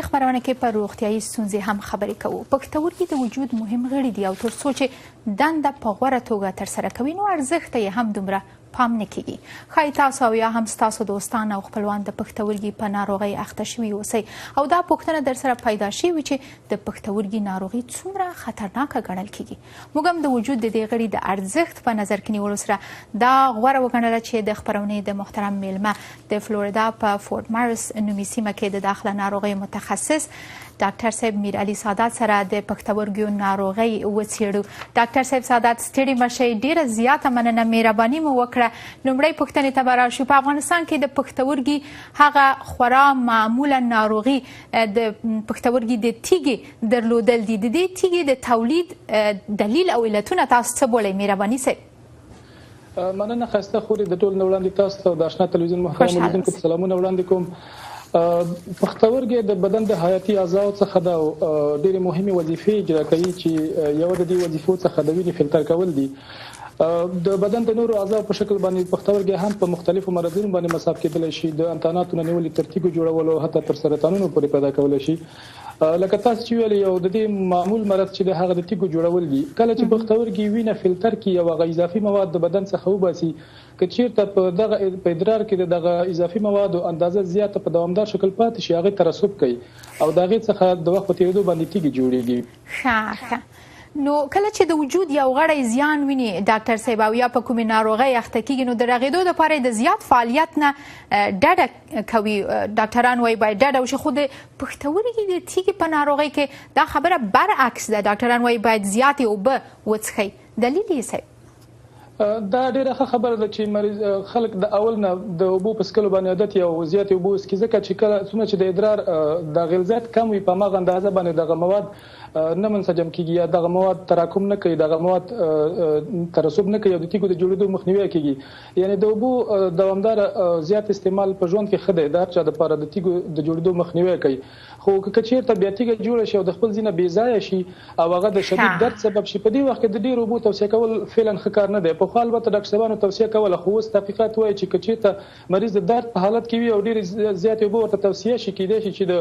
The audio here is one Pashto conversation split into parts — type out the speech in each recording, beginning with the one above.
خبرونه کې پر روغتیايي ستونزې هم خبرې کوو. پښتورګي د وجود مهم غړي دي او تر څو چې دنده په غوره توګه ترسره کوي نو ارزښت یې هم دومره پام نه کیږي. ښایي تاسو او یا هم ستاسو دوستان او خپلوان د پښتورګي په ناروغۍ اخته شوي اوسئ او دا پوښتنه در سره پیدا شوې چې د پښتورګي ناروغي څومره خطرناکه ګڼل کیږي. موږ هم د وجود د دې غړي د ارزښت په نظر کې نیولو سره دا غوره وګڼله چې د خپرونې د محترم میلمه د فلوریدا په فورټ مارس نومي سیمه کې د داخله ناروغۍ متخصص ډاکټر صاحب میر علي سادات سره د پښتورګیو ناروغۍ وڅېړو. ډاکټر صاحب سادات ستړي مشئ، ډیره زیاته مننه، مهرباني مو وکړه. لومړی پوښتنې ته به راشو. په افغانستان کې د پښتورګي هغه خورا معموله ناروغي د پښتورګي د تیږې درلودل دي. د دې تیږې د تولید دلیل او علتونه تاسو څه بولئ مهرباني صاحب؟ مننه ښایسته خورې، د ټول نه وړاندې تاسو ته د اشنا تلویزیون محترم لیدونکو ته سلامونه وړاندې کوم. پښتورګي د بدن د حیاتي اعضاو څخه د ډېرې مهمې وظیفې اجرا کوي چې یوه د دې وظیفو څخه د وینې فلټر کول دي. د بدن د نورو اعضاو په شکل باندې پښتورګي هم په مختلفو مرضونو باندې مصاب کېدلی شي، د انتاناتو نه نیولې تر تیږو جوړولو حتی تر سرطانونو پورې پیدا کولی شي. لکه تاسو چې ویلي یو د دې معمول مرض چې د هغه د تیږو جوړول دي. کله چې پښتورګي وینه فلټر کړي او هغه اضافي مواد د بدن څخه وباسي، که چیرته په دغه په ادرار کې دغه اضافي موادو اندازه زیاته په دوامدار شکل پاتې شي، هغې ترسب کوي او د هغې څخه د وخت په تېرېدو باندې تیږې جوړېږي. نو کله چې د وجود یو غړی زیان ویني ډاکټر صاحب او یا په کومې ناروغۍ اخته کیږي نو د رغېدو دپاره د زیات فعالیت نه ډډه کوي. ډاکټران وایي باید ډډه وشي، خو د پښتورګي د تیږې په ناروغۍ کې دا خبره برعکس ده. ډاکټران وایي باید زیاتې اوبه وڅښئ. دلیل یې صاحب؟ دا ډېره ښه خبره ده چې خلک د اول نه د اوبو په څښلو باندې عادت یا زیاتې اوبه وڅښي، ځکه چې کله څومره چې د ادرار د غلظت کم وي په هماغه اندازه باندې دغه مواد نه منسجم کیږي یا دغه مواد تراکم نه کوي، دغه مواد ترسب نه کوي او د تیږو د جوړېدو مخنیوی کیږي. یعنی د اوبو دوامدار زیات استعمال په ژوند کې ښه دی، د هر چا دپاره د تیږو د جوړېدو مخنیوی کوي. خو که چیرته بیا تیږه جوړه شي او د خپل ځینه بې ځایه شي او هغه د شدید درد سبب شي، په دې وخت کې د ډېرو اوبو توصیه کول فعلا ښه کار نه دی. پخوا البته ډاکټر صاحبانو توصیه کوله، خو اوس تحقیقات وایي چې که چیرته مریض د درد په حالت کې وي او ډېرې زیاتې اوبه ورته توصیه شي، کیدای شي چې د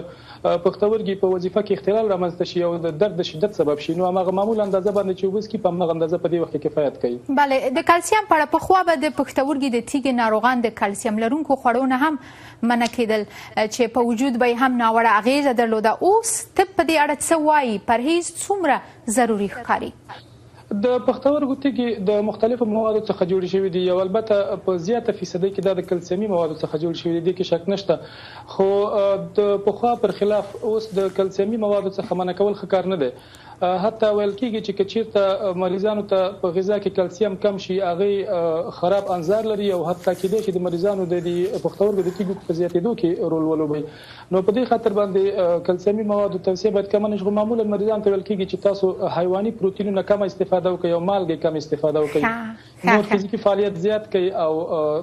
پښتورګي په وظیفه کې اختلال رامنځته شي او د درد د شدت سبب شي، نو هماغه معمول اندازه باندې چې اوبه څښي په هماغه اندازه په دې وخت کې کفایت کوي. بله، د کلسیم په اړه پخوا به د پښتورګي د تیږې ناروغان د کلسیم لرونکو خوړو نه هم منع کېدل چې په وجود به یې هم ناوړه اغېزه درلوده. اوس طب په دې اړه څه وایي؟ پرهیز څومره ضروري ښکاري؟ د پښتورګو تیږې د مختلفو موادو څخه جوړې شوي دي، او البته په زیاته فیصدۍ کې دا د کلسیمي موادو څخه جوړ شوي دي، دې کې شک نشته. خو د پخوا پر خلاف اوس د کلسیمي موادو څخه منع کول ښه کار نه دی. حتی ویل کېږي چې که چیرته مریضانو ته په غذا کې کلسیم کم شي، هغې خراب انځار لري او حتی کېدای شي د مریضانو د پښتورګو د تیږو په زیاتېدو کې رول ولوبوي. نو په دې خاطر باندې کلسیمي موادو توصیه باید کمه نه شي. خو معمولا مریضانو ته ویل کېږي چې تاسو حیواني پروتینونه کم استفاده وکړئ او مالګې کم استفاده وکړئ، نور فزیکي فعالیت زیات کړئ او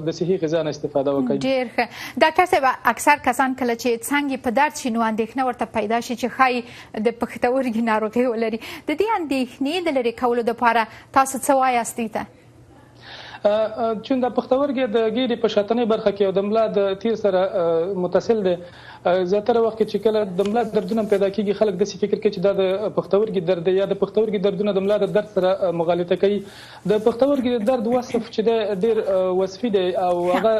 د صحي غذا نه استفاده وکړئ. ډېر ښه. ډاکټر صاحب، اکثر کسان کله چې څنګ په درد شي نو اندېښنه ورته پیدا شي چې ښایي د پښتورګي ناروغي ولري. د دې اندېښنې د لرې کولو دپاره تاسو څه وایاست دې ته؟ چون د پښتورګي د ګیډې په شاتنۍ برخه کې او د ملا د تیر سره متصل دی، زیاتره وخت کې چې کله د ملا دردونه پیدا کېږي خلک داسې فکر کوي چې دا د پښتورګي درد دی یا د پښتورګي دردونه د ملا د درد سره مغالطه کوي. د پښتورګي د درد وصف چې دی ډېر وصفي دی او هغه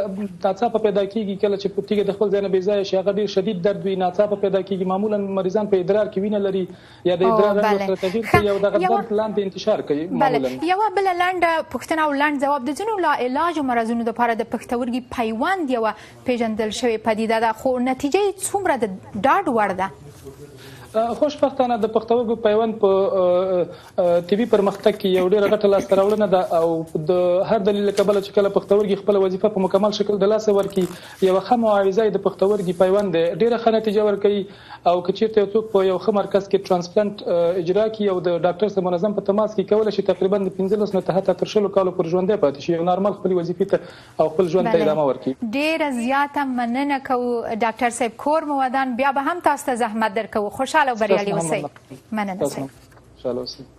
ناڅاپه پیدا کېږي. کله چې تیږه د خپل ځای نه بې ځایه شي هغه ډېر شدید درد وي، ناڅاپه پیدا کېږي. معمولا مریضان په ادرار کې وینه لري یا د ادرار رنګ ورسره تغییر کوي او دغه درد لاندې انتشار کوي. معمولا یوه بله لنډه پوښتنه او لنډ ځواب. د ځینو لاعلاجو مرضونو دپاره د پښتورګي پیوند یوه پیژندل شوې پدیده ده، خو نتیجه یې څومره د ډاډ وړ ده؟ خوشبختانه د پښتورګو پیوند په طبي پرمختګ کې یو ډېره غټه لاسته راوړنه ده او د هر دلیل له کبله چې کله پښتورګي خپله وظیفه په مکمل شکل د لاسه ورکړي، یوه ښه معاوضه یې د پښتورګي پیوند دی، ډېره ښه نتیجه ورکوي. او که چیرته یو څوک په یو ښه مرکز کې ټرانسپلانت اجرا کړي او د ډاکټر سره منظم په تماس کې کولی شي تقریبا د 15 نه حتی تر 20 کالو پورې ژوندی پاتې شي، یو نارمل خپلې وظیفې ته او خپل ژوند ته ادامه ورکړي. ډېره زیاته مننه کوو ډاکټر صاحب، کور مو ودان، بیا به هم تاسو ته زحمت درکوو. خوشحاله او بریالي اوسئ. مننه صاحب. خوشحاله اوسئ.